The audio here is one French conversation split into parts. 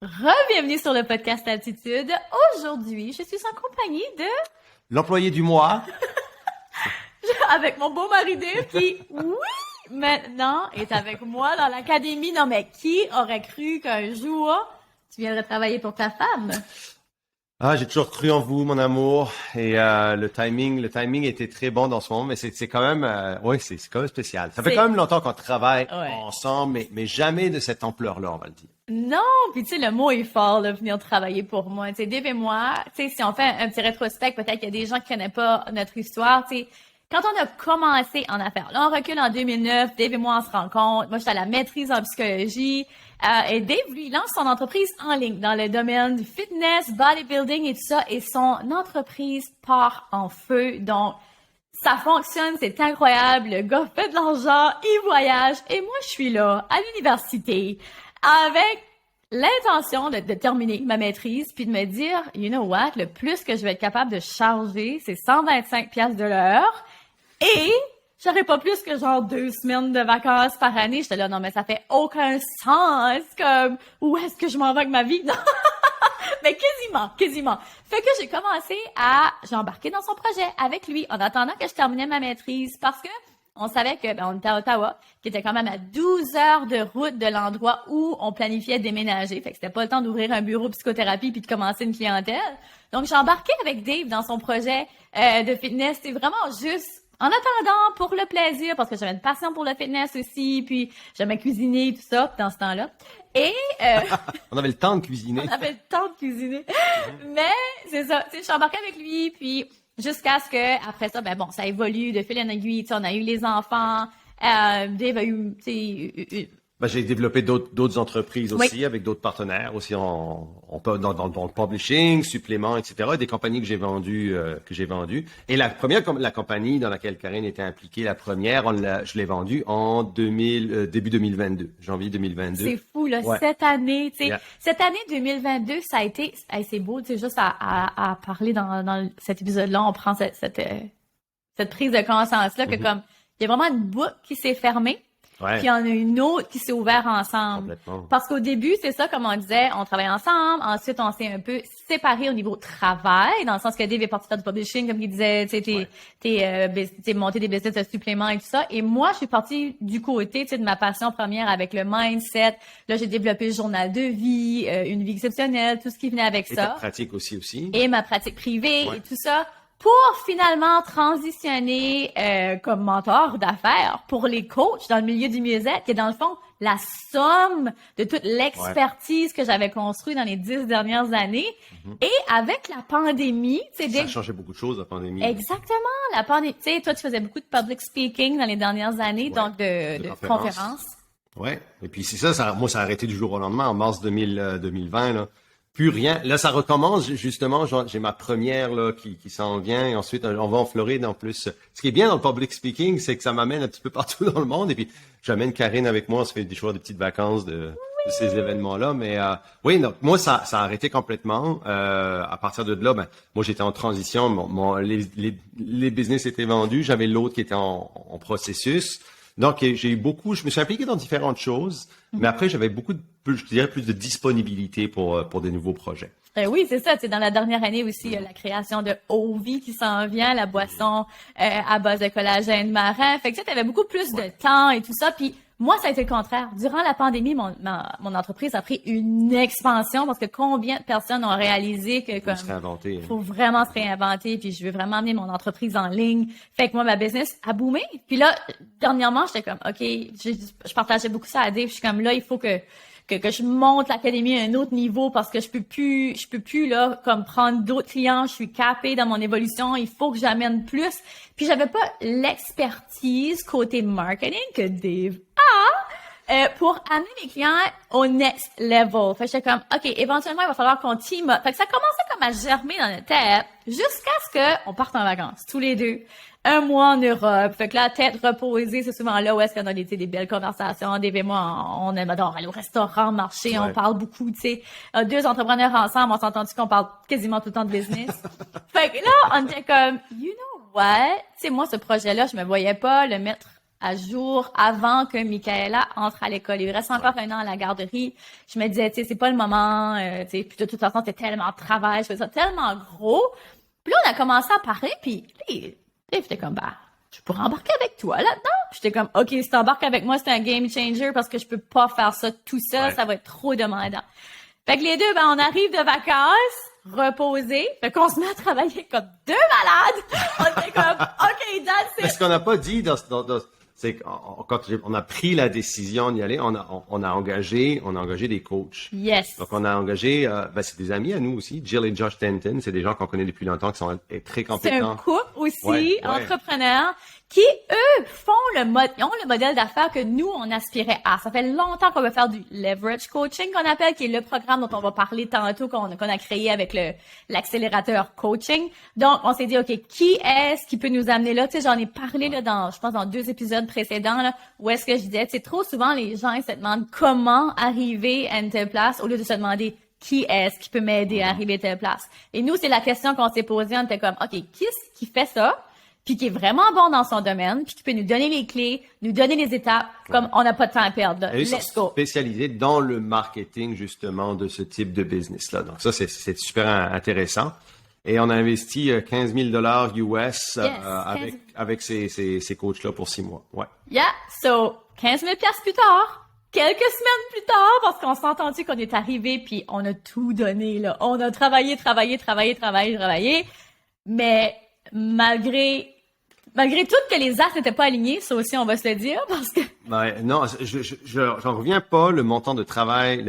Re-bienvenue sur le podcast Altitude. Aujourd'hui, je suis en compagnie de... L'employé du mois. avec mon beau mari Dave qui, oui, maintenant est avec moi dans l'académie. Non, mais qui aurait cru qu'un jour, tu viendrais travailler pour ta femme? Ah, j'ai toujours cru en vous, mon amour. Et le timing était très bon dans ce moment, mais c'est quand même, c'est quand même spécial. Ça fait quand même longtemps qu'on travaille ensemble, mais jamais de cette ampleur-là, on va le dire. Non, puis tu sais, le mot est fort, là, venir travailler pour moi. Tu sais, Dave et moi, tu sais, si on fait un petit rétrospect, peut-être qu'il y a des gens qui connaissent pas notre histoire, tu sais. Quand on a commencé en affaires, là, on recule en 2009, Dave et moi, on se rencontre. Moi, j'étais à la maîtrise en psychologie. Et Dave, lui, il lance son entreprise en ligne dans le domaine du fitness, bodybuilding et tout ça. Et son entreprise part en feu. Donc, ça fonctionne, c'est incroyable. Le gars fait de l'argent, il voyage. Et moi, je suis là, à l'université, avec l'intention de terminer ma maîtrise, puis de me dire, you know what, le plus que je vais être capable de charger, c'est 125 pièces de l'heure. Et j'aurais pas plus que genre 2 semaines de vacances par année. J'étais là, non, mais ça fait aucun sens. Comme, où est-ce que je m'en vais avec ma vie? Non. Mais quasiment. Fait que j'ai embarqué dans son projet avec lui en attendant que je terminais ma maîtrise parce que on savait que, on était à Ottawa, qui était quand même à 12 heures de route de l'endroit où on planifiait déménager. Fait que c'était pas le temps d'ouvrir un bureau de psychothérapie puis de commencer une clientèle. Donc, j'ai embarqué avec Dave dans son projet, de fitness. C'est vraiment juste en attendant, pour le plaisir, parce que j'avais une passion pour le fitness aussi, puis j'aimais cuisiner et tout ça dans ce temps-là. Et on avait le temps de cuisiner. On avait le temps de cuisiner. Mais c'est ça, tu sais, je suis embarquée avec lui, puis jusqu'à ce que après ça, ça évolue de fil en aiguille. Tu sais, on a eu les enfants. Dave a eu, tu sais, j'ai développé d'autres entreprises aussi, avec d'autres partenaires aussi dans le publishing, suppléments, etc. Des compagnies que j'ai vendues, Et la compagnie dans laquelle Karine était impliquée, je l'ai vendue en début 2022, janvier 2022. C'est fou, là, cette année, tu sais. Cette année 2022, ça a été, c'est beau, tu sais, juste à parler dans cet épisode-là, on prend cette prise de conscience-là que comme, il y a vraiment une boucle qui s'est fermée. Ouais. Puis il y en a une autre qui s'est ouverte ensemble. Parce qu'au début, c'est ça, comme on disait, on travaille ensemble. Ensuite, on s'est un peu séparés au niveau travail, dans le sens que Dave est parti faire du publishing, comme il disait, tu sais, t'es monté des business de suppléments et tout ça. Et moi, je suis partie du côté, tu sais, de ma passion première avec le mindset. Là, j'ai développé le journal de vie, une vie exceptionnelle, tout ce qui venait avec ça. Et ta pratique aussi. Et ma pratique privée et tout ça. Pour finalement transitionner comme mentor d'affaires pour les coachs dans le milieu du mieux-être, qui est dans le fond la somme de toute l'expertise que j'avais construite dans les 10 dernières années. Et avec la pandémie, ça a changé beaucoup de choses, la pandémie. Exactement, la pandémie. Tu sais, toi, tu faisais beaucoup de public speaking dans les dernières années, donc de conférences. Ouais. Et puis c'est ça, moi, ça a arrêté du jour au lendemain, en mars 2020, là. Plus rien. Là, ça recommence, justement. J'ai ma première, là, qui s'en vient. Et ensuite, on va en Floride, en plus. Ce qui est bien dans le public speaking, c'est que ça m'amène un petit peu partout dans le monde. Et puis, j'amène Karine avec moi. On se fait des petites vacances de ces événements-là. Mais, donc, moi, ça a arrêté complètement. À partir de là, moi, j'étais en transition. Les business étaient vendus. J'avais l'autre qui était en processus. Donc, je me suis impliqué dans différentes choses, mais après, j'avais plus de disponibilité pour des nouveaux projets. Oui, c'est ça. Dans la dernière année aussi, il y a la création de Ovi qui s'en vient, la boisson à base de collagène marin. Fait que tu avais beaucoup plus de temps et tout ça. Puis moi, ça a été le contraire. Durant la pandémie, mon entreprise a pris une expansion parce que combien de personnes ont réalisé que il faut vraiment se réinventer, puis je veux vraiment amener mon entreprise en ligne. Fait que moi, ma business a boomé. Puis là, dernièrement, j'étais comme, OK, je partageais beaucoup ça à Dave. Je suis comme, là, il faut que je monte l'académie à un autre niveau parce que je peux plus là comme prendre d'autres clients, je suis capée dans mon évolution, il faut que j'amène plus. Puis j'avais pas l'expertise côté marketing que Dave a pour amener mes clients au next level. Fait que j'étais comme OK, éventuellement il va falloir qu'on team up. Fait que ça commençait comme à germer dans notre tête jusqu'à ce que on parte en vacances tous les deux. 1 mois en Europe. Fait que la tête reposée, c'est souvent là où est-ce qu'on a des belles conversations. Dave et moi, on adore aller au restaurant, marcher, on parle beaucoup, tu sais. 2 entrepreneurs ensemble, on s'est entendu qu'on parle quasiment tout le temps de business. Fait que là, on était comme, you know what? Tu sais, moi, ce projet-là, je me voyais pas le mettre à jour avant que Michaela entre à l'école. Il lui reste encore un an à la garderie. Je me disais, tu sais, c'est pas le moment, tu sais, puis de toute façon, c'est tellement de travail, je fais ça tellement gros. Puis là, on a commencé à parler, puis j'étais comme, bah, je pourrais embarquer avec toi là-dedans. Puis j'étais comme, OK, si t'embarques avec moi, c'est un game changer parce que je peux pas faire ça tout seul, ça va être trop demandant. Fait que les deux, ben, on arrive de vacances, reposés, fait qu'on se met à travailler comme deux malades. On était comme, OK, that's it. Mais ce qu'on n'a pas dit c'est quand on a pris la décision d'y aller, on a engagé des coachs. Yes. Donc, on a engagé, c'est des amis à nous aussi, Jill et Josh Denton, c'est des gens qu'on connaît depuis longtemps, qui sont très compétents. C'est un couple aussi, Ouais. entrepreneurs, qui, eux, ils ont le modèle d'affaires que nous, on aspirait à. Ça fait longtemps qu'on veut faire du leverage coaching, qu'on appelle, qui est le programme dont on va parler tantôt, qu'on a créé avec l'accélérateur coaching. Donc, on s'est dit, OK, qui est-ce qui peut nous amener là? Tu sais, j'en ai parlé, là, je pense, dans 2 épisodes précédents, là, où est-ce que je disais, tu sais, trop souvent, les gens, ils se demandent comment arriver à une telle place, au lieu de se demander qui est-ce qui peut m'aider à arriver à telle place. Et nous, c'est la question qu'on s'est posée. On était comme, OK, qui est-ce qui fait ça? Puis qui est vraiment bon dans son domaine, puis qui peut nous donner les clés, nous donner les étapes, comme on n'a pas de temps à perdre. Et ils sont spécialisés dans le marketing, justement, de ce type de business-là. Donc ça, c'est super intéressant. Et on a investi 15 000 $ US avec ces coachs-là pour 6 mois. Ouais. Yeah, so 15 000 $ plus tard, quelques semaines plus tard, parce qu'on s'est entendu qu'on est arrivé, puis on a tout donné, là. On a travaillé, mais malgré tout que les astres n'étaient pas alignés, ça aussi on va se le dire, parce que... Ouais, non, j'en reviens pas, le montant de travail,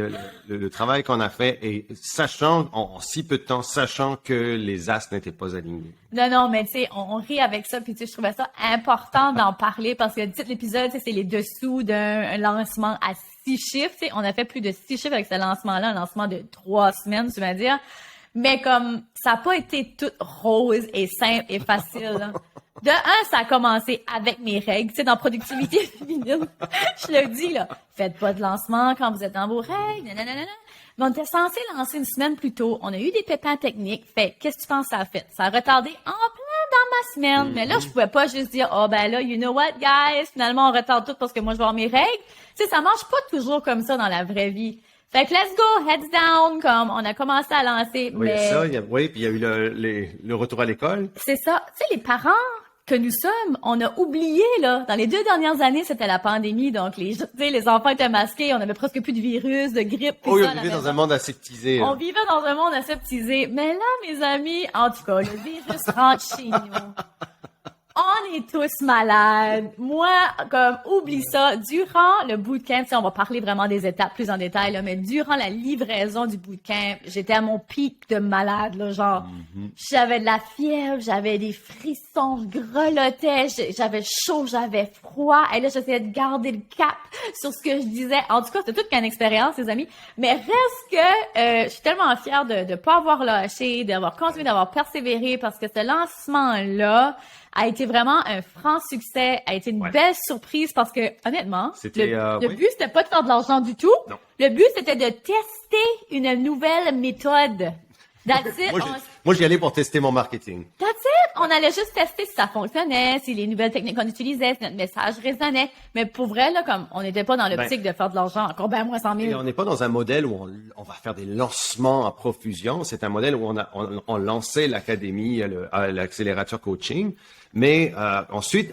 le travail qu'on a fait, et sachant, en si peu de temps, sachant que les astres n'étaient pas alignés. Non, mais tu sais, on rit avec ça, puis tu sais, je trouvais ça important d'en parler, parce que le titre de l'épisode, c'est les dessous d'un lancement à 6 chiffres, tu sais, on a fait plus de 6 chiffres avec ce lancement-là, un lancement de 3 semaines, tu vas dire. Mais comme ça n'a pas été tout rose et simple et facile. Là. De un, ça a commencé avec mes règles. Tu sais, dans productivité féminine, je le dis, là, faites pas de lancement quand vous êtes dans vos règles. Nanana. Mais on était censé lancer une semaine plus tôt. On a eu des pépins techniques. Fait, qu'est-ce que tu penses que ça a fait? Ça a retardé en plein dans ma semaine. Mais là, je pouvais pas juste dire, oh ben là, you know what, guys? Finalement, on retarde tout parce que moi, je vais avoir mes règles. Tu sais, ça marche pas toujours comme ça dans la vraie vie. Fait que let's go, heads down, comme on a commencé à lancer. Oui, mais... puis il y a eu le retour à l'école. C'est ça. Tu sais, les parents que nous sommes, on a oublié, là, dans les 2 dernières années, c'était la pandémie, donc les enfants étaient masqués, on avait presque plus de virus, de grippe. Oh, on vivait dans un monde aseptisé. On vivait dans un monde aseptisé. Mais là, mes amis, en tout cas, le virus rentre chez nous. On est tous malades. Moi, comme, oublie ça. Durant le bootcamp, on va parler vraiment des étapes plus en détail, là, mais durant la livraison du bootcamp, j'étais à mon pic de malade, là, genre, j'avais de la fièvre, j'avais des frissons, je grelottais, j'avais chaud, j'avais froid, et là, j'essayais de garder le cap sur ce que je disais. En tout cas, c'était toute qu'une expérience, les amis. Mais reste que, je suis tellement fière de pas avoir lâché, d'avoir continué, d'avoir persévéré, parce que ce lancement-là, a été vraiment un franc succès, a été une belle surprise parce que, honnêtement, le but, c'était pas de faire de l'argent du tout. Non. Le but, c'était de tester une nouvelle méthode. That's it. Moi, j'y allais pour tester mon marketing. That's it. On allait juste tester si ça fonctionnait, si les nouvelles techniques qu'on utilisait, si notre message résonnait. Mais pour vrai, là, comme on n'était pas dans l'optique de faire de l'argent, encore ben moins 100 000. Et on n'est pas dans un modèle où on va faire des lancements à profusion. C'est un modèle où on lançait l'académie, l'accélérateur coaching. Mais ensuite,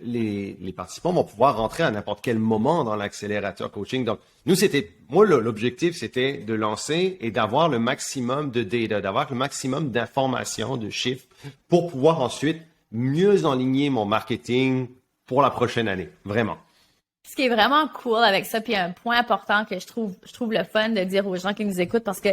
les participants vont pouvoir rentrer à n'importe quel moment dans l'accélérateur coaching. Donc, l'objectif, c'était de lancer et d'avoir le maximum de data, d'avoir le maximum d'informations, de chiffres, pour pouvoir ensuite mieux enligner mon marketing pour la prochaine année. Vraiment. Ce qui est vraiment cool avec ça, puis un point important que je trouve le fun de dire aux gens qui nous écoutent, parce que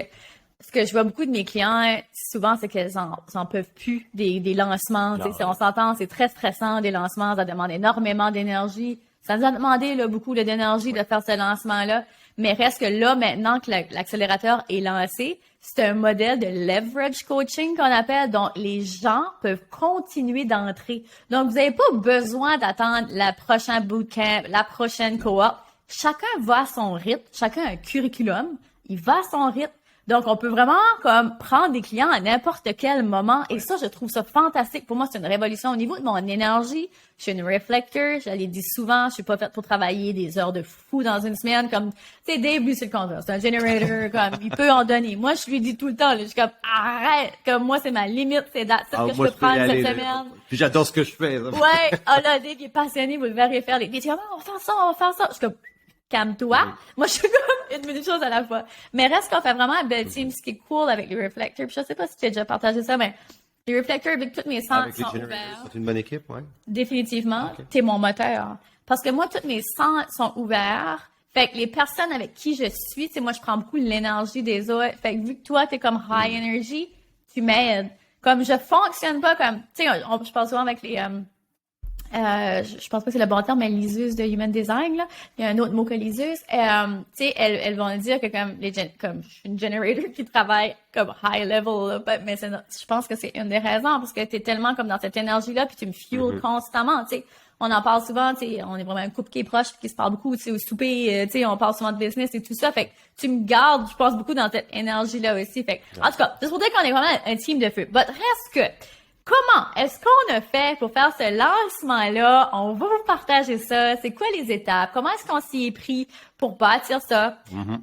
ce que je vois beaucoup de mes clients, souvent, c'est qu'ils en peuvent plus des lancements. Si on s'entend, c'est très stressant, des lancements, ça demande énormément d'énergie. Ça nous a demandé là, beaucoup d'énergie de faire ce lancement-là. Mais reste que là, maintenant que l'accélérateur est lancé, c'est un modèle de leverage coaching qu'on appelle, dont les gens peuvent continuer d'entrer. Donc, vous n'avez pas besoin d'attendre la prochaine bootcamp, la prochaine cohorte. Chacun va à son rythme, chacun a un curriculum, il va à son rythme. Donc, on peut vraiment comme prendre des clients à n'importe quel moment. Et ça, je trouve ça fantastique. Pour moi, c'est une révolution au niveau de mon énergie. Je suis une reflector. Je l'ai dit souvent. Je suis pas faite pour travailler des heures de fou dans une semaine. Comme, tu sais, Dave, lui, c'est le contraire. C'est un generator. Comme, il peut en donner. Moi, je lui dis tout le temps, là, je suis comme, arrête. Comme, moi, c'est ma limite. C'est ça que je peux prendre cette semaine. Puis j'adore ce que je fais. Ouais. Oh là, Dave, il est passionné. Vous le verrez faire les vidéos. On va faire ça, on va faire ça. Je suis comme, calme-toi. Moi, je suis comme une minute chose à la fois. Mais reste qu'on fait vraiment un bel team, ce qui est cool avec les Reflectors. Puis je sais pas si tu as déjà partagé ça, mais les Reflectors, avec toutes mes sens sont ouverts. C'est une bonne équipe, ouais. Définitivement. Okay. T'es mon moteur. Parce que moi, toutes mes sens sont ouverts. Fait que les personnes avec qui je suis, tu sais, moi, je prends beaucoup l'énergie des autres. Fait que vu que toi, t'es comme high energy, tu m'aides. Comme je fonctionne pas comme, tu sais, je parle souvent avec les, je pense pas que c'est le bon terme, mais liseuse de human design, là. Il y a un autre mot que liseuse. Tu sais, elles vont dire que comme je suis une generator qui travaille comme high level, là, mais je pense que c'est une des raisons parce que t'es tellement comme dans cette énergie-là puis tu me fuels constamment, tu sais. On en parle souvent, tu sais, on est vraiment un couple qui est proche qui se parle beaucoup, tu sais, au souper, tu sais, on parle souvent de business et tout ça. Fait que tu me gardes, je pense beaucoup dans cette énergie-là aussi. Fait que, en tout cas, c'est pour dire qu'on est vraiment un team de feu. But reste que, comment est-ce qu'on a fait pour faire ce lancement-là? On va vous partager ça. C'est quoi les étapes? Comment est-ce qu'on s'y est pris pour bâtir ça?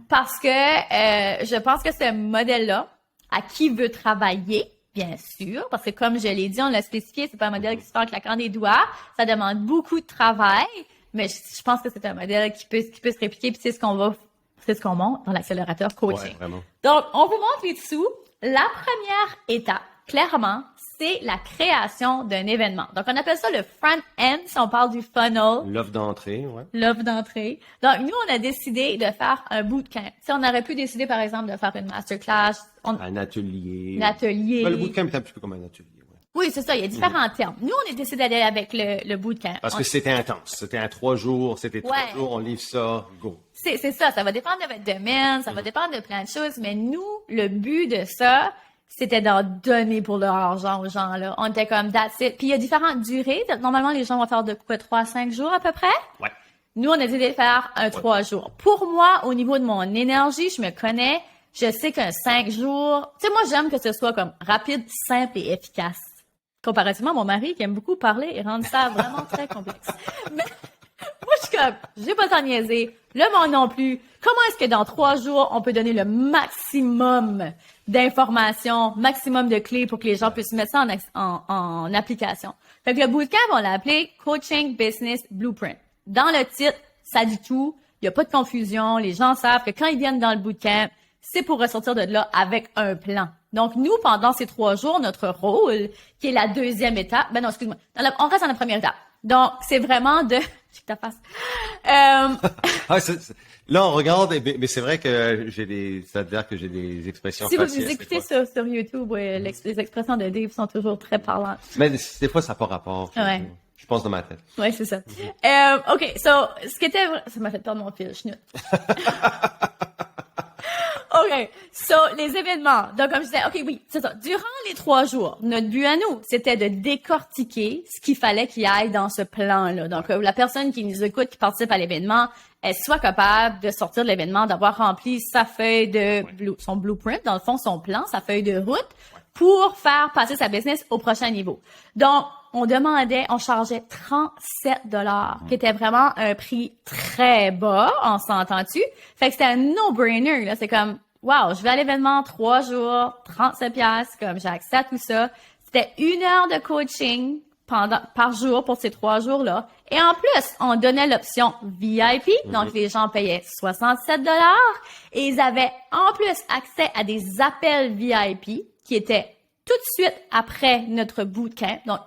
Parce que je pense que ce modèle-là, à qui veut travailler, bien sûr, parce que comme je l'ai dit, on l'a spécifié, c'est pas un modèle qui se fait en claquant des doigts. Ça demande beaucoup de travail, mais je pense que c'est un modèle qui peut se répliquer, puis c'est ce qu'on monte dans l'accélérateur coaching. Ouais, vraiment. Donc, on vous montre les dessous. La première étape, clairement, c'est la création d'un événement. Donc, on appelle ça le front-end, si on parle du funnel. L'offre d'entrée, ouais. L'offre d'entrée. Donc, nous, on a décidé de faire un bootcamp. Si on aurait pu décider, par exemple, de faire une masterclass. Un atelier. Un atelier. Ben, le bootcamp est un petit peu comme un atelier, ouais. Oui, c'est ça. Il y a différents termes. Nous, on a décidé d'aller avec le bootcamp. Parce que c'était intense. C'était un 3 jours. C'était 3 jours. On livre ça. Go. C'est ça. Ça va dépendre de votre domaine. Ça va dépendre de plein de choses. Mais nous, le but de ça, c'était d'en donner pour leur argent aux gens, là. On était comme, that's it. Puis il y a différentes durées. Normalement, les gens vont faire de quoi, 3 à 5 jours à peu près? Ouais. Nous, on a décidé de faire un 3 jours. Pour moi, au niveau de mon énergie, je me connais. Je sais qu'un 5 jours, tu sais, moi, j'aime que ce soit comme rapide, simple et efficace. Comparativement à mon mari qui aime beaucoup parler et rendre ça vraiment très complexe. Mais moi, je suis comme, j'ai pas tant niaiser. Le monde non plus. Comment est-ce que dans 3 jours, on peut donner le maximum d'informations, maximum de clés pour que les gens puissent mettre ça en application? Fait que le bootcamp, on l'a appelé Coaching Business Blueprint. Dans le titre, ça dit tout. Il n'y a pas de confusion. Les gens savent que quand ils viennent dans le bootcamp, c'est pour ressortir de là avec un plan. Donc, nous, pendant ces 3 jours, notre rôle, qui est la deuxième étape, ben non, excuse-moi, on reste dans la première étape. Donc, c'est vraiment de... J'ai ta face. Là, on regarde, mais c'est vrai que ça veut dire que j'ai des expressions si faciles. Si vous écoutez sur YouTube, les expressions de Dave sont toujours très parlantes. Mais des fois, ça n'a pas rapport. Ouais. Je pense dans ma tête. Ouais, c'est ça. OK, so, ce qui était... Ça m'a fait perdre mon fil, je OK. So, les événements. Donc, comme je disais, OK, oui, c'est ça. Durant les 3 jours, notre but à nous, c'était de décortiquer ce qu'il fallait qu'il aille dans ce plan-là. Donc, la personne qui nous écoute, qui participe à l'événement, elle soit capable de sortir de l'événement, d'avoir rempli sa feuille de son blueprint, dans le fond, son plan, sa feuille de route, pour faire passer sa business au prochain niveau. Donc, on chargeait 37 $, qui était vraiment un prix très bas, on s'entend-tu? Par que c'était un no-brainer, là. C'est comme, wow, je vais à l'événement 3 jours, 37 $, comme j'ai accès à tout ça. C'était 1 heure de coaching par jour pour ces 3 jours-là. Et en plus, on donnait l'option VIP, donc les gens payaient 67 $ et ils avaient en plus accès à des appels VIP qui étaient tout de suite après notre bootcamp. Donc,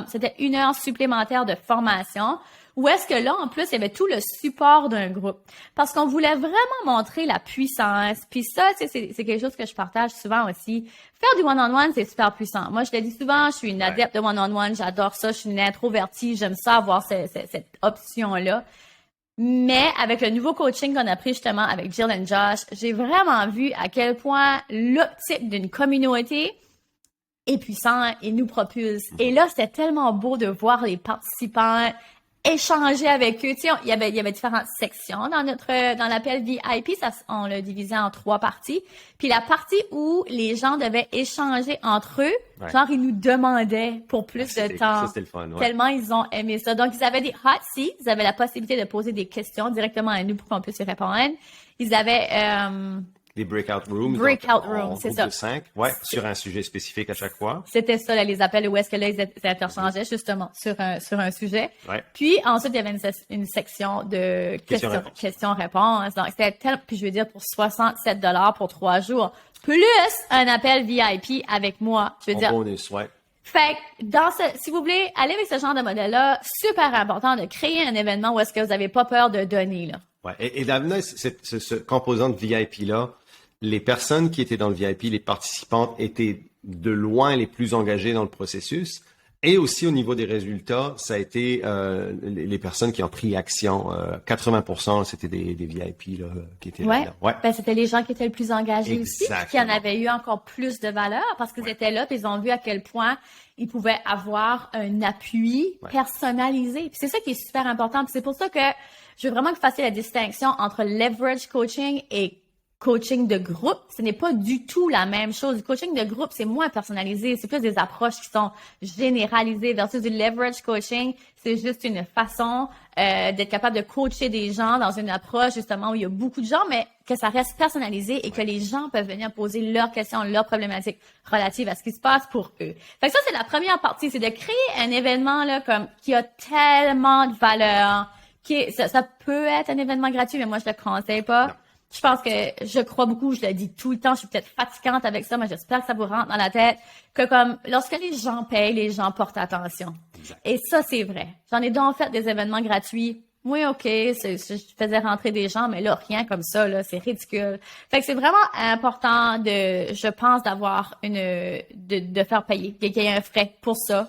c'était 1 heure supplémentaire de formation. Où est-ce que là, en plus, il y avait tout le support d'un groupe. Parce qu'on voulait vraiment montrer la puissance. Puis ça, c'est quelque chose que je partage souvent aussi. Faire du one-on-one, c'est super puissant. Moi, je le dis souvent, je suis une adepte de one-on-one. J'adore ça. Je suis une introvertie. J'aime ça avoir cette option-là. Mais avec le nouveau coaching qu'on a pris justement avec Jill et Josh, j'ai vraiment vu à quel point l'optique d'une communauté est puissant et nous propulse. Et là, c'était tellement beau de voir les participants échanger avec eux. Tu sais, il y avait différentes sections dans l'appel VIP. Ça, on l'a divisé en 3 parties. Puis la partie où les gens devaient échanger entre eux, genre, ils nous demandaient pour plus de temps. Ça, c'était le fun, Tellement ils ont aimé ça. Donc, ils avaient des hot seats. Ils avaient la possibilité de poser des questions directement à nous pour qu'on puisse y répondre. Ils avaient, des breakout rooms. Breakout rooms, c'est ça. De 5, sur un sujet spécifique à chaque fois. C'était ça, là, les appels où est-ce que là, ils interchangeaient justement sur un sujet. Ouais. Puis ensuite, il y avait une section de questions-réponses. Donc, c'était puis je veux dire, pour 67 $ pour 3 jours, plus un appel VIP avec moi. Je veux dire. Bonus, ouais. Fait que si vous voulez aller avec ce genre de modèle-là, super important de créer un événement où est-ce que vous n'avez pas peur de donner, là. Ouais. Et d'amener ce composant de VIP-là, les personnes qui étaient dans le VIP, les participantes étaient de loin les plus engagées dans le processus. Et aussi au niveau des résultats, ça a été les personnes qui ont pris action. 80%, c'était des VIP là, qui étaient là. Ouais. Ben, c'était les gens qui étaient le plus engagés Exactement. aussi, qui en avaient eu encore plus de valeur parce qu'ils étaient là, puis ils ont vu à quel point ils pouvaient avoir un appui personnalisé. Puis c'est ça qui est super important. Puis c'est pour ça que je veux vraiment que vous fassiez la distinction entre leverage coaching et coaching de groupe. Ce n'est pas du tout la même chose. Du coaching de groupe, c'est moins personnalisé. C'est plus des approches qui sont généralisées versus du leverage coaching. C'est juste une façon d'être capable de coacher des gens dans une approche justement où il y a beaucoup de gens, mais que ça reste personnalisé et que les gens peuvent venir poser leurs questions, leurs problématiques relatives à ce qui se passe pour eux. Fait que ça, c'est la première partie. C'est de créer un événement là comme qui a tellement de valeur. Ça peut être un événement gratuit, mais moi, je le conseille pas. Non. Je pense que je crois beaucoup, je le dis tout le temps, je suis peut-être fatigante avec ça, mais j'espère que ça vous rentre dans la tête, que comme lorsque les gens payent, les gens portent attention. Exact. Et ça, c'est vrai. J'en ai donc fait des événements gratuits. Oui, OK, je faisais rentrer des gens, mais là, rien comme ça, là, c'est ridicule. Fait que c'est vraiment important je pense, de faire payer, qu'il y ait un frais pour ça.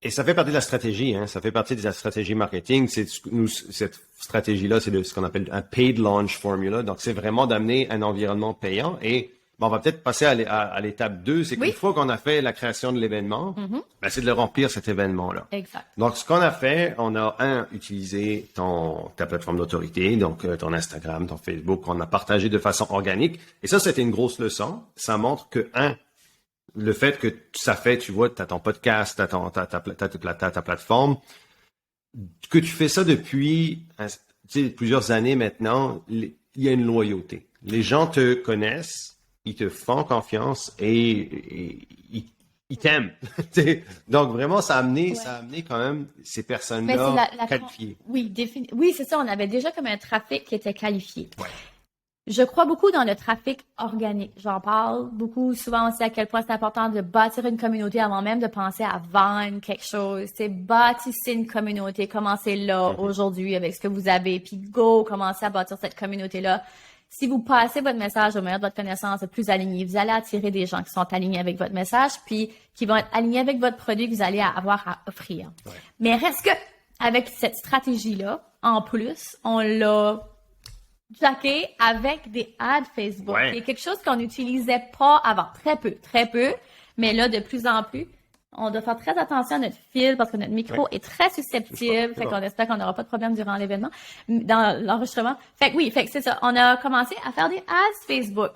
Et ça fait partie de la stratégie, hein. Ça fait partie de la stratégie marketing. Cette stratégie-là, c'est ce qu'on appelle un paid launch formula. Donc, c'est vraiment d'amener un environnement payant. Et on va peut-être passer à l'étape 2. C'est qu'une fois qu'on a fait la création de l'événement, c'est de le remplir cet événement-là. Exact. Donc, ce qu'on a fait, on a utilisé ta plateforme d'autorité, donc ton Instagram, ton Facebook, qu'on a partagé de façon organique. Et ça, c'était une grosse leçon. Ça montre que le fait que ça fait, tu vois, tu as ton podcast, tu as ta plateforme, que tu fais ça depuis plusieurs années maintenant, il y a une loyauté. Les gens te connaissent, ils te font confiance et ils t'aiment. Donc vraiment, ça a amené quand même ces personnes-là qualifiées. Oui, oui, c'est ça. On avait déjà comme un trafic qui était qualifié. Ouais. Je crois beaucoup dans le trafic organique. J'en parle beaucoup souvent aussi à quel point c'est important de bâtir une communauté avant même de penser à vendre quelque chose. C'est bâtissez une communauté, commencez là aujourd'hui avec ce que vous avez, puis go, commencez à bâtir cette communauté-là. Si vous passez votre message au meilleur de votre connaissance, le plus aligné, vous allez attirer des gens qui sont alignés avec votre message, puis qui vont être alignés avec votre produit que vous allez avoir à offrir. Ouais. Mais reste que avec cette stratégie-là, en plus, on l'a jacké avec des ads Facebook. Ouais. C'est quelque chose qu'on n'utilisait pas avant. Très peu. Mais là, de plus en plus, on doit faire très attention à notre fil parce que notre micro est très susceptible. Fait qu'on espère qu'on n'aura pas de problème durant l'événement, dans l'enregistrement. Fait que c'est ça. On a commencé à faire des ads Facebook.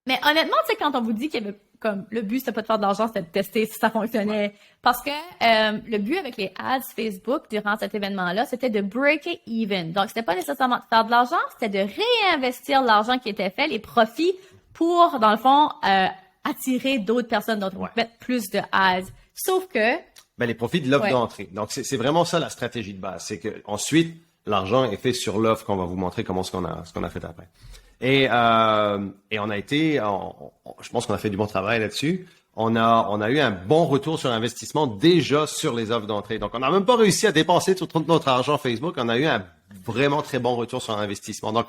Mais honnêtement, tu sais, quand on vous dit qu'il y avait comme le but, c'était pas de faire de l'argent, c'était de tester si ça fonctionnait. Parce que le but avec les ads Facebook durant cet événement-là, c'était de break it even. Donc, c'était pas nécessairement de faire de l'argent, c'était de réinvestir l'argent qui était fait, les profits, pour, dans le fond, attirer d'autres personnes, donc mettre plus de ads. Sauf que... les profits de l'offre d'entrée. Donc, c'est vraiment ça la stratégie de base. C'est que ensuite, l'argent est fait sur l'offre qu'on va vous montrer ce qu'on a fait après. Et on a été, je pense qu'on a fait du bon travail là-dessus. On a eu un bon retour sur investissement déjà sur les offres d'entrée. Donc, on n'a même pas réussi à dépenser tout notre argent Facebook. On a eu un vraiment très bon retour sur investissement. Donc,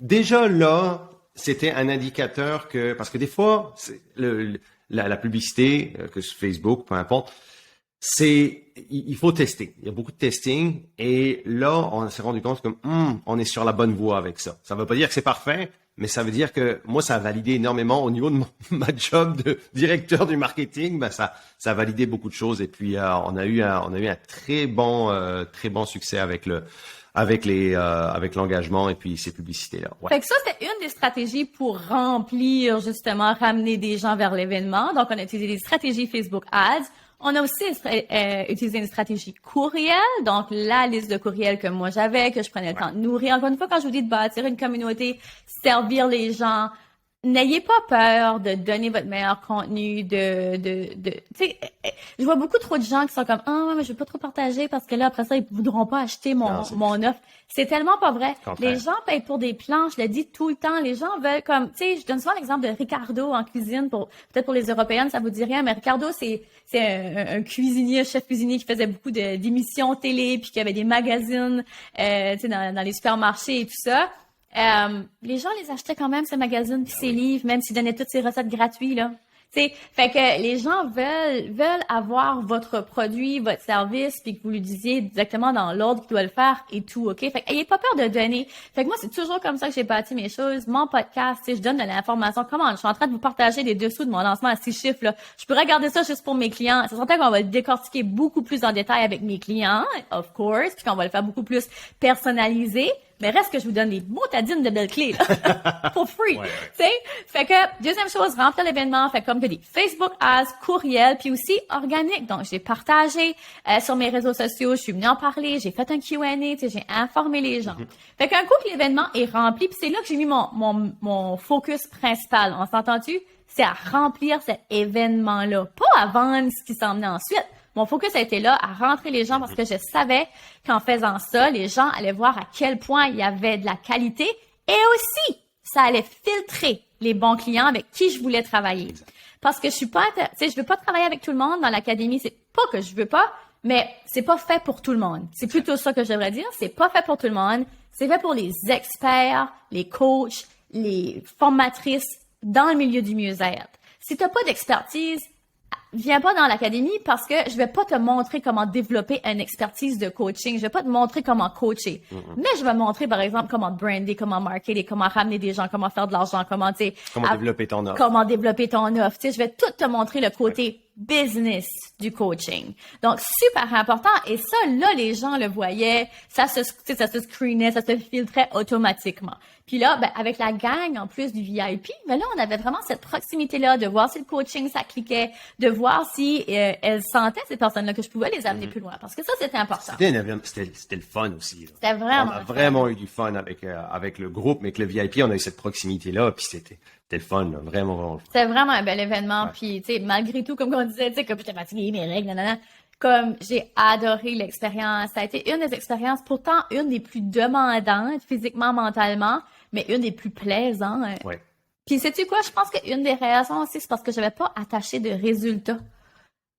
déjà là, c'était un indicateur parce que des fois, la publicité, que sur Facebook, peu importe, il faut tester. Il y a beaucoup de testing et là, on s'est rendu compte que on est sur la bonne voie avec ça. Ça ne veut pas dire que c'est parfait, mais ça veut dire que moi, ça a validé énormément au niveau de ma job de directeur du marketing. Ben, ça a validé beaucoup de choses. Et puis, on a eu un très bon succès avec l'engagement et puis ces publicités-là. Ouais. Fait que ça, c'était une des stratégies pour remplir, justement, ramener des gens vers l'événement. Donc, on a utilisé des stratégies Facebook Ads. On a aussi utilisé une stratégie courriel, donc la liste de courriels que moi j'avais, que je prenais le temps de nourrir. Encore une fois, quand je vous dis de bâtir une communauté, servir les gens, n'ayez pas peur de donner votre meilleur contenu, tu sais, je vois beaucoup trop de gens qui sont comme, mais je veux pas trop partager parce que là, après ça, ils voudront pas acheter mon offre. C'est tellement pas vrai. Les gens payent pour des plans, je le dis tout le temps. Les gens veulent comme, tu sais, je donne souvent l'exemple de Ricardo en cuisine peut-être pour les Européennes, ça vous dit rien, mais Ricardo, c'est un cuisinier, chef cuisinier qui faisait beaucoup d'émissions télé puis qui avait des magazines, tu sais, dans les supermarchés et tout ça. Les gens les achetaient quand même, ces magazines puis ces livres, même s'ils donnaient toutes ces recettes gratuites, là. T'sais, fait que les gens veulent avoir votre produit, votre service, puis que vous lui disiez exactement dans l'ordre qu'il doit le faire et tout, OK? Fait que ayez pas peur de donner. Fait que moi, c'est toujours comme ça que j'ai bâti mes choses. Mon podcast, je donne de l'information. Comment? Je suis en train de vous partager des dessous de mon lancement à 6 chiffres, là. Je pourrais garder ça juste pour mes clients. C'est certain qu'on va le décortiquer beaucoup plus en détail avec mes clients, of course, puis qu'on va le faire beaucoup plus personnalisé. Mais reste que je vous donne des motadines de belles clés, là. For free. Tu sais? Fait que, deuxième chose, remplir l'événement. Fait comme que des Facebook Ads, courriel, puis aussi organique. Donc, j'ai partagé sur mes réseaux sociaux, je suis venue en parler, j'ai fait un Q&A, tu sais, j'ai informé les gens. Fait qu'un coup que l'événement est rempli, puis c'est là que j'ai mis mon focus principal. On s'entend-tu? C'est à remplir cet événement-là. Pas à vendre ce qui s'en venait ensuite. Mon focus a été là à rentrer les gens parce que je savais qu'en faisant ça, les gens allaient voir à quel point il y avait de la qualité et aussi, ça allait filtrer les bons clients avec qui je voulais travailler. Parce que je veux pas travailler avec tout le monde dans l'académie. C'est pas que je veux pas, mais c'est pas fait pour tout le monde. C'est plutôt ça que je devrais dire. C'est pas fait pour tout le monde. C'est fait pour les experts, les coachs, les formatrices dans le milieu du mieux-être. Si t'as pas d'expertise, viens pas dans l'académie parce que je vais pas te montrer comment développer une expertise de coaching. Je vais pas te montrer comment coacher. Mais je vais montrer, par exemple, comment brander, comment marketer, comment ramener des gens, comment faire de l'argent, comment, tu sais. Comment développer ton offre. Comment développer ton offre. Tu sais, je vais tout te montrer le côté business du coaching. Donc, super important. Et ça, là, les gens le voyaient. Ça se screenait, ça se filtrait automatiquement. Puis là, ben, avec la gang, en plus du VIP, mais là, on avait vraiment cette proximité-là de voir si le coaching, ça cliquait, de voir si elles sentaient, ces personnes-là, que je pouvais les amener plus loin. Parce que ça, c'était important. C'était le fun aussi. Là. C'était vraiment On a vraiment eu du fun avec le groupe, mais avec le VIP, on a eu cette proximité-là, puis c'était le fun, là, vraiment, vraiment le fun. C'était vraiment un bel événement, puis, tu sais, malgré tout, comme on disait, tu sais, comme j'étais fatiguée, mes règles, nanana. Comme j'ai adoré l'expérience. Ça a été une des expériences, pourtant une des plus demandantes physiquement, mentalement, mais une des plus plaisantes. Ouais. Puis sais-tu quoi? Je pense qu'une des raisons aussi, c'est parce que j'avais pas attaché de résultats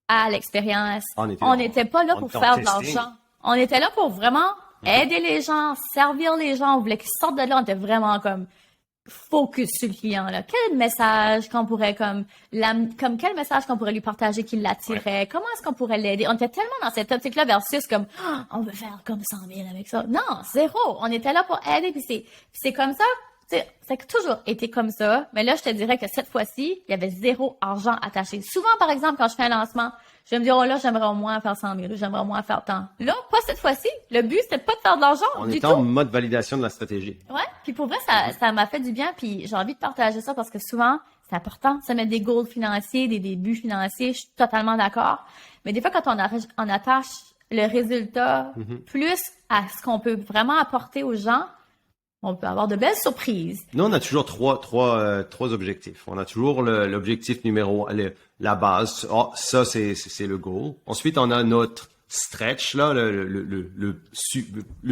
à l'expérience. On n'était pas là pour faire de l'argent. On était là pour vraiment aider les gens, servir les gens. On voulait qu'ils sortent de là. On était vraiment comme focus sur le client, là. Quel message qu'on pourrait quel message qu'on pourrait lui partager qui l'attirait? Comment est-ce qu'on pourrait l'aider? On était tellement dans cette optique-là versus comme, on veut faire comme 100 000 avec ça. Non, zéro. On était là pour aider puis c'est comme ça. Ça a toujours été comme ça. Mais là, je te dirais que cette fois-ci, il y avait zéro argent attaché. Souvent, par exemple, quand je fais un lancement, je vais me dire, oh là, j'aimerais au moins faire 100 000, j'aimerais au moins faire tant. Là, pas cette fois-ci. Le but, c'était pas de faire de l'argent On du est tout. en mode validation de la stratégie. Ouais. Puis pour vrai, ça m'a fait du bien. Puis j'ai envie de partager ça parce que souvent, c'est important de se mettre des goals financiers, des buts financiers. Je suis totalement d'accord. Mais des fois, quand on attache le résultat plus à ce qu'on peut vraiment apporter aux gens, on peut avoir de belles surprises. Nous, on a toujours trois objectifs. On a toujours l'objectif numéro, la base. Oh, ça, c'est le goal. Ensuite, on a notre stretch, là, le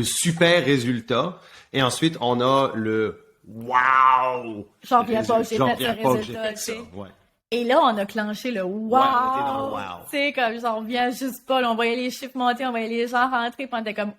super résultat. Et ensuite, on a le wow! J'en reviens pas, j'ai fait ce résultat, tu sais. Ouais. Et là, on a clenché le wow! Ouais, on était dans le wow. Tu sais, comme j'en reviens juste pas, là, on voyait les chiffres monter, on voyait les gens rentrer, puis on était comme, what?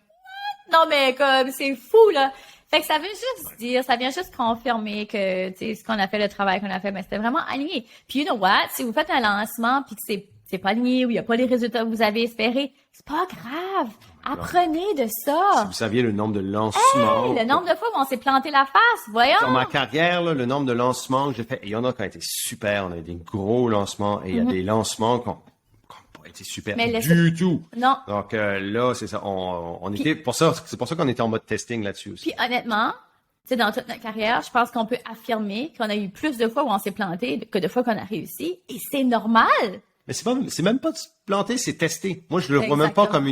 Non, mais comme, c'est fou, là! Fait que ça veut juste dire, ça vient juste confirmer que, tu sais, ce qu'on a fait, le travail qu'on a fait, mais c'était vraiment aligné. Puis, you know what? Si vous faites un lancement puis que c'est pas lié ou il n'y a pas les résultats que vous avez espérés, c'est pas grave. Apprenez de Si ça. vous saviez le nombre de lancements. Le nombre de fois où on s'est planté la face, voyons. Dans ma carrière, là, le nombre de lancements que j'ai fait, il y en a qui ont été super. On a eu des gros lancements et il y a des lancements qui n'ont pas été super du tout. Non. Donc là, c'est ça. On était pour ça. C'est pour ça qu'on était en mode testing là-dessus aussi. Puis honnêtement, tu sais, dans toute notre carrière, je pense qu'on peut affirmer qu'on a eu plus de fois où on s'est planté que de fois qu'on a réussi. Et c'est normal. Mais c'est même pas de se planter, c'est tester. Moi, je le vois même pas comme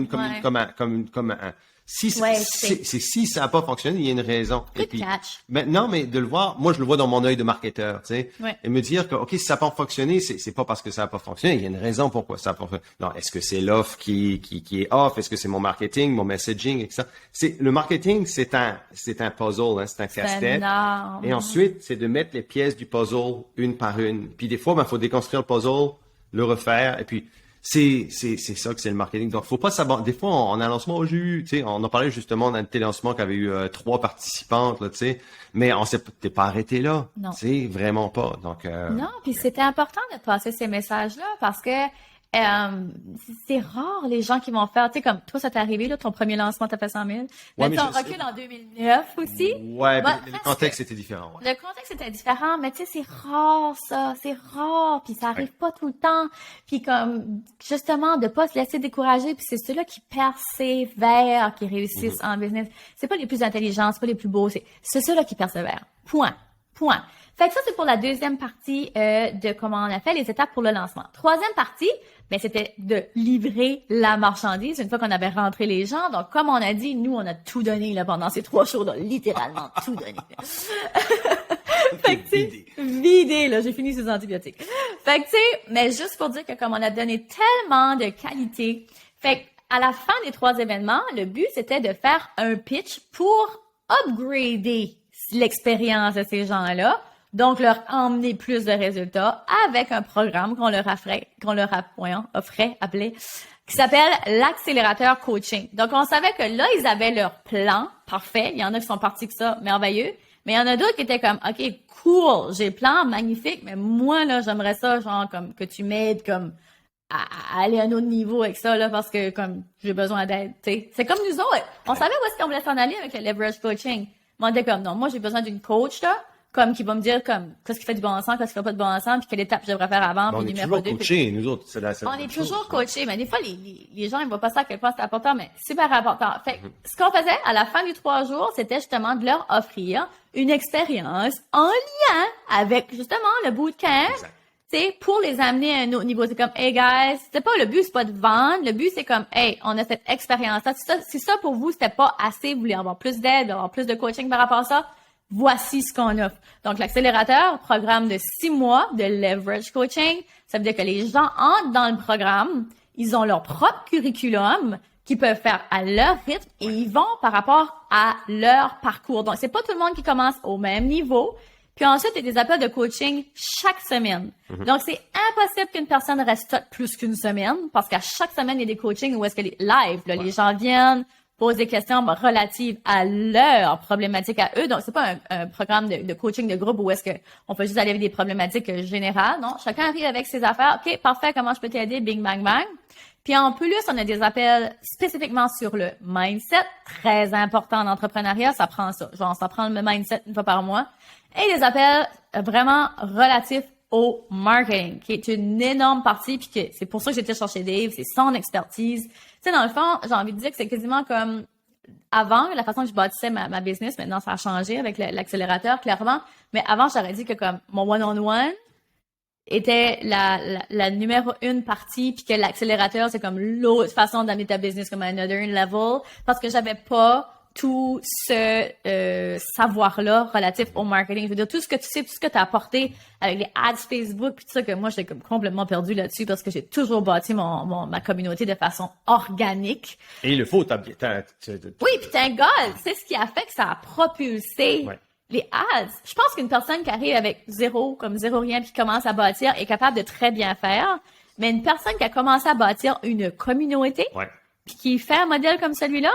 un. Si ça n'a pas fonctionné, il y a une raison. Good catch. Maintenant, mais de le voir, moi, je le vois dans mon œil de marketeur, tu sais. Ouais. Et me dire que, OK, si ça n'a pas fonctionné, c'est pas parce que ça n'a pas fonctionné, il y a une raison pourquoi ça n'a pas fonctionné. Non, est-ce que c'est l'offre qui est off? Est-ce que c'est mon marketing, mon messaging, etc. Le marketing, c'est un puzzle, hein, c'est un casse-tête. Énorme. Et ensuite, c'est de mettre les pièces du puzzle une par une. Puis des fois, faut déconstruire le puzzle, le refaire, et puis, c'est ça que c'est le marketing. Donc, faut pas s'abandonner. Des fois, on a un lancement, j'ai eu, tu sais, on a parlé justement d'un télélancement qui avait eu 3 participantes, là, tu sais, mais t'es pas arrêté là. Non. Tu sais, vraiment pas. Donc, Non, puis c'était important de passer ces messages-là parce que c'est rare les gens qui vont faire, tu sais, comme toi, ça t'est arrivé, là, ton premier lancement, t'as fait 100 000. Mais mais on recule en 2009 aussi. Ouais, Bah, mais le contexte était différent. Ouais. Le contexte était différent, mais tu sais, c'est rare, ça. C'est rare, puis ça arrive pas tout le temps. Puis comme, justement, de pas se laisser décourager, puis c'est ceux-là qui persévèrent, qui réussissent en business. C'est pas les plus intelligents, c'est pas les plus beaux, c'est ceux-là qui persévèrent. Point. Fait que ça, c'est pour la deuxième partie de comment on a fait les étapes pour le lancement. Troisième partie, ben, c'était de livrer la marchandise une fois qu'on avait rentré les gens. Donc, comme on a dit, nous, on a tout donné là, pendant ces 3 jours, là, littéralement tout donné. Fait que, tu sais, vidé, là, j'ai fini ces antibiotiques. Fait que, tu sais, mais juste pour dire que comme on a donné tellement de qualité, fait que, à la fin des 3 événements, le but, c'était de faire un pitch pour upgrader l'expérience de ces gens-là. Donc, leur emmener plus de résultats avec un programme qu'on leur appelait, qui s'appelle l'accélérateur coaching. Donc, on savait que là, ils avaient leur plan parfait. Il y en a qui sont partis que ça, merveilleux. Mais il y en a d'autres qui étaient comme, OK, cool, j'ai le plan, magnifique, mais moi, là, j'aimerais ça, genre, comme, que tu m'aides, comme, à aller à un autre niveau avec ça, là, parce que, comme, j'ai besoin d'aide, tu sais. C'est comme nous autres. On savait où est-ce qu'on voulait s'en aller avec le leverage coaching. Mais on était comme, non, moi, j'ai besoin d'une coach, là, comme qui va me dire comme qu'est-ce qui fait du bon sens, qu'est-ce qui fait pas de bon sens, puis quelle étape je devrais faire avant, puis numéro 2. On est toujours coachés, nous autres. On est toujours coachés, mais des fois, les gens, ils voient pas ça à quel point c'est important, mais super important. Fait que, ce qu'on faisait à la fin du 3 jours, c'était justement de leur offrir une expérience en lien avec, justement, le bootcamp. Tu sais, pour les amener à un autre niveau. C'est comme, hey guys, c'est pas le but, c'est pas de vendre. Le but, c'est comme, hey, on a cette expérience-là. Si ça pour vous, c'était pas assez, vous voulez avoir plus d'aide, avoir plus de coaching par rapport à ça, voici ce qu'on offre. Donc, l'accélérateur, programme de 6 mois de leverage coaching. Ça veut dire que les gens entrent dans le programme, ils ont leur propre curriculum qu'ils peuvent faire à leur rythme et ils vont par rapport à leur parcours. Donc, c'est pas tout le monde qui commence au même niveau. Puis ensuite, il y a des appels de coaching chaque semaine. Donc, c'est impossible qu'une personne reste plus qu'une semaine parce qu'à chaque semaine, il y a des coachings où est-ce que les live, là, les gens viennent, posent des questions relatives à leurs problématiques à eux. Donc, c'est pas un programme de coaching de groupe où est-ce que on peut juste aller avec des problématiques générales. Non, chacun arrive avec ses affaires. OK, parfait, comment je peux t'aider? Bing, bang, bang. Puis en plus, on a des appels spécifiquement sur le mindset, très important en entrepreneuriat, ça prend ça. Genre, ça prend le mindset une fois par mois. Et des appels vraiment relatifs au marketing, qui est une énorme partie, puis que c'est pour ça que j'étais chercher Dave, c'est son expertise. Tu sais, dans le fond, j'ai envie de dire que c'est quasiment comme avant, la façon que je bâtissais ma business, maintenant ça a changé avec l'accélérateur, clairement. Mais avant, j'aurais dit que comme mon one-on-one était la numéro 1 partie, puis que l'accélérateur, c'est comme l'autre façon d'amener ta business comme another level, parce que j'avais pas tout ce savoir-là relatif au marketing. Je veux dire, tout ce que tu sais, tout ce que tu as apporté avec les ads Facebook, puis tout ça, que moi, j'étais comme complètement perdue là-dessus parce que j'ai toujours bâti ma communauté de façon organique. Et il le faut, oui, puis thank God, c'est ce qui a fait que ça a propulsé les ads. Je pense qu'une personne qui arrive avec zéro rien, puis qui commence à bâtir, est capable de très bien faire. Mais une personne qui a commencé à bâtir une communauté, puis qui fait un modèle comme celui-là,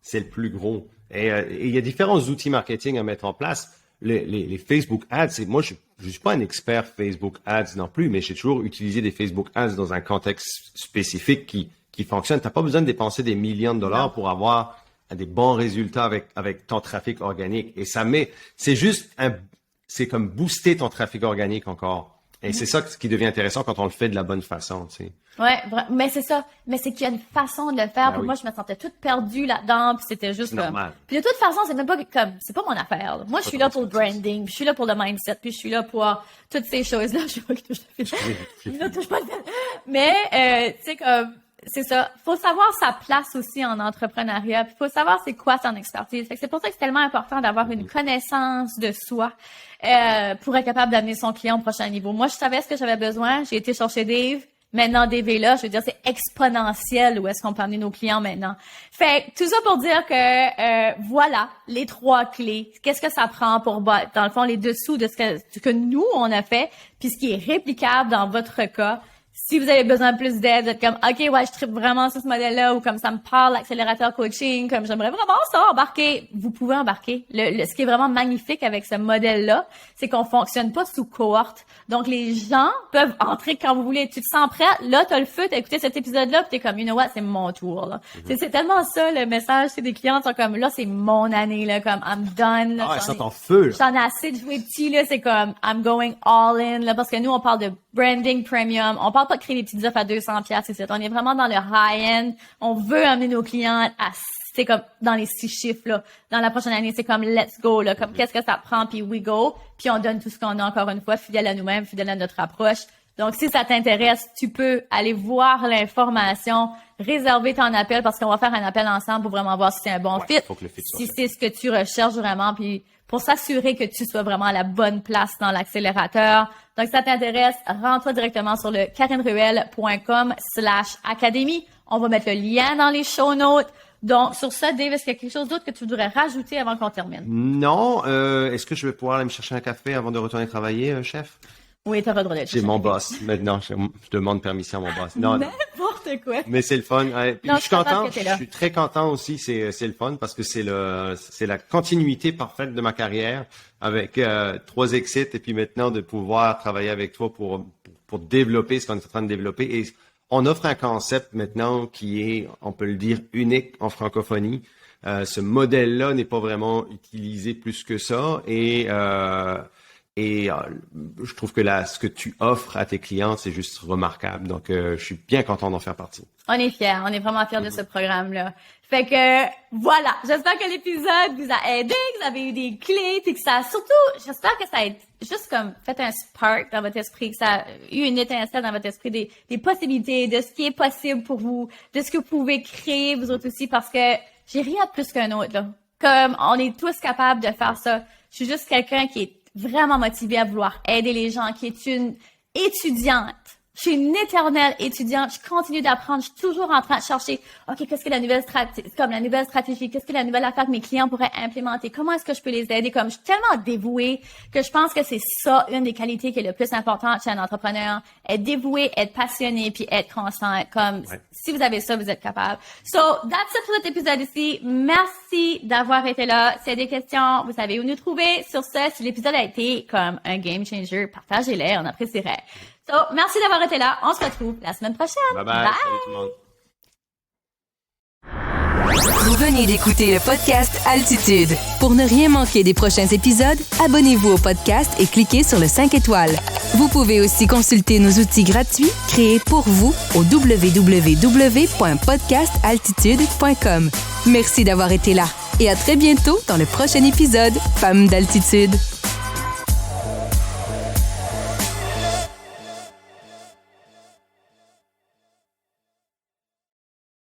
c'est le plus gros. Et il y a différents outils marketing à mettre en place. les Facebook Ads, moi, je suis pas un expert Facebook Ads non plus, mais j'ai toujours utilisé des Facebook Ads dans un contexte spécifique qui fonctionne. T'as pas besoin de dépenser des millions de dollars pour avoir des bons résultats avec ton trafic organique. Et c'est comme booster ton trafic organique encore. Et c'est ça qui devient intéressant quand on le fait de la bonne façon, tu sais. Ouais, mais c'est ça. Mais c'est qu'il y a une façon de le faire. Pour moi, je me sentais toute perdue là-dedans, puis c'était juste comme... normal. Puis de toute façon, c'est même pas comme... C'est pas mon affaire, là. Moi, je suis là pour le branding, puis je suis là pour le mindset, puis je suis là pour toutes ces choses-là. Je sais pas qui touche le fil. Là, touche pas le fil. Mais, tu sais, comme... C'est ça. Faut savoir sa place aussi en entrepreneuriat. Puis faut savoir c'est quoi son expertise. Fait que c'est pour ça que c'est tellement important d'avoir une connaissance de soi pour être capable d'amener son client au prochain niveau. Moi, je savais ce que j'avais besoin. J'ai été chercher Dave. Maintenant, Dave est là. Je veux dire, c'est exponentiel où est-ce qu'on peut amener nos clients maintenant. Fait que tout ça pour dire que voilà les 3 clés. Qu'est-ce que ça prend pour dans le fond les dessous de ce que nous on a fait, puis ce qui est réplicable dans votre cas. Si vous avez besoin de plus d'aide, vous êtes comme, OK, ouais, je tripe vraiment sur ce modèle-là, ou comme ça me parle, l'accélérateur coaching, comme j'aimerais vraiment ça embarquer. Vous pouvez embarquer. Ce qui est vraiment magnifique avec ce modèle-là, c'est qu'on fonctionne pas sous cohorte. Donc, les gens peuvent entrer quand vous voulez. Tu te sens prêt, là, t'as le feu, t'as écouté cet épisode-là, puis t'es comme, you know what, c'est mon tour, là. C'est tellement ça, le message, c'est des clients sont comme, là, c'est mon année, là, comme, I'm done, là. Ah, ça t'en feu, là. J'en ai assez de jouer petit, là, c'est comme, I'm going all in, là, parce que nous, on parle de branding premium, on parle pas de créer des petites offres à 200$, etc. On est vraiment dans le high-end. On veut amener nos clients à, c'est comme dans les 6 chiffres, là. Dans la prochaine année, c'est comme let's go, là. Comme qu'est-ce que ça prend, puis we go. Puis on donne tout ce qu'on a encore une fois, fidèle à nous-mêmes, fidèle à notre approche. Donc, si ça t'intéresse, tu peux aller voir l'information, réserver ton appel parce qu'on va faire un appel ensemble pour vraiment voir si c'est un bon fit. Faut que le fit soit Si fait. c'est ce que tu recherches vraiment, puis pour s'assurer que tu sois vraiment à la bonne place dans l'accélérateur. Donc, si ça t'intéresse, rends-toi directement sur le karineruel.com/académie. On va mettre le lien dans les show notes. Donc, sur ça, Dave, est-ce qu'il y a quelque chose d'autre que tu voudrais rajouter avant qu'on termine? Non, est-ce que je vais pouvoir aller me chercher un café avant de retourner travailler, chef? Oui, t'as pas le droit d'être J'ai mon boss. Maintenant, je demande permission à mon boss. Non, n'importe quoi. mais c'est le fun. Ouais. Puis Non, je suis content. que t'es là. Je suis très content aussi. C'est le fun parce que c'est la continuité parfaite de ma carrière avec 3 exits et puis maintenant de pouvoir travailler avec toi pour développer ce qu'on est en train de développer. Et on offre un concept maintenant qui est, on peut le dire, unique en francophonie. Ce modèle-là n'est pas vraiment utilisé plus que ça et je trouve que ce que tu offres à tes clients, c'est juste remarquable. Donc, je suis bien content d'en faire partie. On est fiers. On est vraiment fiers de ce programme-là. Fait que, voilà. J'espère que l'épisode vous a aidé, que vous avez eu des clés, puis que ça, surtout, j'espère que ça a juste comme fait un spark dans votre esprit, que ça a eu une étincelle dans votre esprit des possibilités, de ce qui est possible pour vous, de ce que vous pouvez créer vous autres aussi, parce que j'ai rien de plus qu'un autre, là. Comme, on est tous capables de faire ça. Je suis juste quelqu'un qui est vraiment motivée à vouloir aider les gens, qui est une étudiante. Je suis une éternelle étudiante. Je continue d'apprendre. Je suis toujours en train de chercher, OK, qu'est-ce que la nouvelle stratégie? Qu'est-ce que la nouvelle affaire que mes clients pourraient implémenter? Comment est-ce que je peux les aider? Comme je suis tellement dévouée que je pense que c'est ça, une des qualités qui est le plus importante chez un entrepreneur. Être dévoué, être passionné, puis être constant. Comme, si vous avez ça, vous êtes capable. So, that's it pour cet épisode ici. Merci d'avoir été là. S'il y a des questions, vous savez où nous trouver. Sur ce, si l'épisode a été comme un game changer, partagez-les, on apprécierait. So, merci d'avoir été là. On se retrouve la semaine prochaine. Bye bye. Salut tout le monde. Vous venez d'écouter le podcast Altitude. Pour ne rien manquer des prochains épisodes, abonnez-vous au podcast et cliquez sur le 5 étoiles. Vous pouvez aussi consulter nos outils gratuits créés pour vous au www.podcastaltitude.com. Merci d'avoir été là et à très bientôt dans le prochain épisode Femmes d'Altitude.